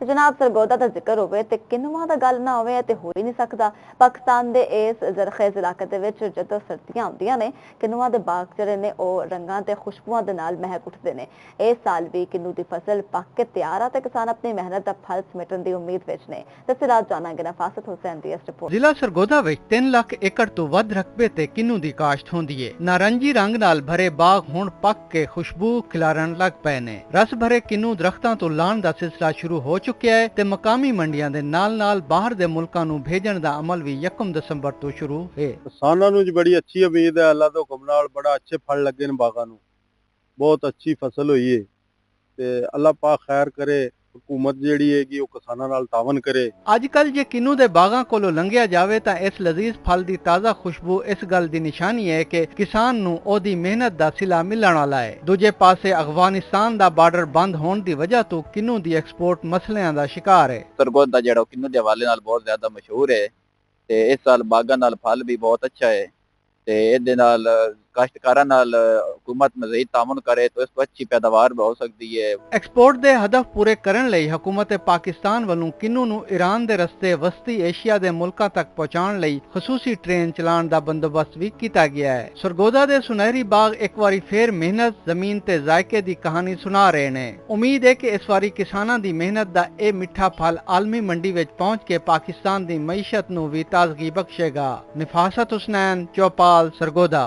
ਤੇ जनाब सरगोदा का जिक्र होवे ते किन्नुआं दा गल ना होवे ते हो ही नहीं सकदा। पाकिस्तान दे इस जरखेज इलाके दे विच जदों सर्दियां आउंदियां ने किन्नुआं दे बाग जिहड़े ने ओह रंगां ते खुशबूआं दे नाल महक उठदे ने। इस साल भी किन्नू दी फसल पक के तैयार आ ते किसान अपनी मेहनत दा फल समेटण दी उम्मीद विच ने। तफसीलात जाणांगे नफासत हुसैन दी इस रिपोर्ट। ਜ਼ਿਲ੍ਹਾ ਸਰਗੋਦਾ ਵਿੱਚ 3 ਲੱਖ ਏਕੜ ਤੋਂ ਵੱਧ ਰਕਬੇ ਤੇ ਕਿੰਨੂ ਦੀ ਕਾਸ਼ਤ ਹੁੰਦੀ ਏ। ਨਾਰੰਗੀ ਰੰਗ ਨਾਲ ਭਰੇ ਬਾਗ ਹੁਣ ਪੱਕ ਕੇ ਖੁਸ਼ਬੂ ਖਿਲਾਰਨ ਲੱਗ ਪਏ ਨੇ। ਰਸ ਭਰੇ ਕਿੰਨੂ ਦਰਖਤਾਂ ਤੋਂ ਲਾਣ ਦਾ ਸਿਲਸਿਲਾ ਸ਼ੁਰੂ ਹੋ ਚੁੱਕਿਆ ਹੈ ਤੇ ਮਕਾਮੀ ਮੰਡੀਆਂ ਦੇ ਨਾਲ-ਨਾਲ ਬਾਹਰ ਦੇ ਮੁਲਕਾਂ ਨੂੰ ਭੇਜਣ ਦਾ ਅਮਲ ਵੀ 1 ਦਸੰਬਰ ਤੋਂ ਸ਼ੁਰੂ ਹੈ। ਕਿਸਾਨਾਂ ਨੂੰ ਜੀ ਬੜੀ ਅੱਛੀ ਉਮੀਦ ਹੈ। ਅੱਲਾ ਦੇ ਹੁਕਮ ਨਾਲ ਬੜਾ ਅੱਛੇ ਫਲ ਲੱਗੇ ਨੇ ਬਾਗਾਂ ਨੂੰ, ਬਹੁਤ ਅੱਛੀ ਫਸਲ ਹੋਈ ਹੈ ਤੇ ਅੱਲਾ ਪਾਕ ਖੈਰ ਕਰੇ। हुकूमत ਜਿਹੜੀ ਹੈਗੀ ਉਹ ਕਿਸਾਨਾਂ ਨਾਲ ਤਾਵਨ ਕਰੇ। ਅੱਜ ਕੱਲ ਜੇ ਕਿੰਨੂ ਦੇ ਬਾਗਾਂ ਕੋਲੋਂ ਲੰਘਿਆ ਜਾਵੇ ਤਾਂ ਇਸ ਲਜ਼ੀਜ਼ ਫਲ ਦੀ ਤਾਜ਼ਾ ਖੁਸ਼ਬੂ ਇਸ ਗੱਲ ਦੀ ਨਿਸ਼ਾਨੀ ਹੈ ਕਿ ਕਿਸਾਨ ਨੂੰ ਉਹਦੀ ਮਿਹਨਤ ਦਾ ਸਿਲਾ ਮਿਲਣ ਵਾਲਾ ਹੈ। ਦੂਜੇ ਪਾਸੇ ਅਫਗਾਨਿਸਤਾਨ ਦਾ ਬਾਰਡਰ ਬੰਦ ਹੋਣ ਦੀ ਵਜ੍ਹਾ ਤੋਂ ਕਿੰਨੂ ਦੀ ਐਕਸਪੋਰਟ ਮਸਲਿਆਂ ਦਾ ਸ਼ਿਕਾਰ ਹੈ। ਸਰਗੋਦਾ ਜਿਹੜਾ ਕਿੰਨੂ ਦੇ ਹਵਾਲੇ ਨਾਲ ਬਹੁਤ ਜ਼ਿਆਦਾ ਮਸ਼ਹੂਰ ਹੈ ਤੇ ਇਸ ਸਾਲ ਬਾਗਾਂ ਨਾਲ ਫਲ ਵੀ ਬਹੁਤ ਅੱਛਾ ਹੈ ਤੇ ਇਹਦੇ ਨਾਲ ਕਾਸ਼ਤਕਾਰਾਂ ਨਾਲ हुकूमत मज़ीद तामुन करे तो इस पर अच्छी पैदावार हो सकती है। एक्सपोर्ट ਦੇ ਹਦਫ ਪੂਰੇ ਕਰਨ ਲਈ ਹਕੂਮਤ ਪਾਕਿਸਤਾਨ ਵੱਲੋਂ ਕਿੰਨੂ ਨੂੰ ਈਰਾਨ ਦੇ ਰਸਤੇ ਵਸਤੀ ਏਸ਼ੀਆ ਦੇ ਮੁਲਕਾਂ ਤੱਕ ਪਹੁੰਚਾਉਣ ਲਈ ਖਸੂਸੀ ਟ੍ਰੇਨ ਚਲਾਉਣ ਦਾ ਬੰਦੋਬਸਤ ਵੀ ਕੀਤਾ ਗਿਆ ਹੈ। ਸਰਗੋਦਾ ਦੇ ਸੁਨਹਿਰੀ ਬਾਗ ਇੱਕ ਵਾਰੀ ਫੇਰ ਮਿਹਨਤ, ਜ਼ਮੀਨ ਤੇ ਜ਼ਾਇਕੇ ਦੀ ਕਹਾਣੀ ਸੁਣਾ ਰਹੇ ਨੇ। ਉਮੀਦ ਹੈ ਕਿ ਇਸ ਵਾਰੀ ਕਿਸਾਨਾਂ ਦੀ ਮਿਹਨਤ ਦਾ ਇਹ ਮਿੱਠਾ ਫਲ ਆਲਮੀ ਮੰਡੀ ਵਿੱਚ ਪਹੁੰਚ ਕੇ ਪਾਕਿਸਤਾਨ ਦੀ ਮਈਸ਼ਤ ਨੂੰ ਵੀ ਤਾਜ਼ਗੀ ਬਖਸ਼ੇਗਾ। ਨਿਫਾਸਤ ਹੁਸਨੈਨ, ਚੌਪਾਲ, ਸਰਗੋਦਾ।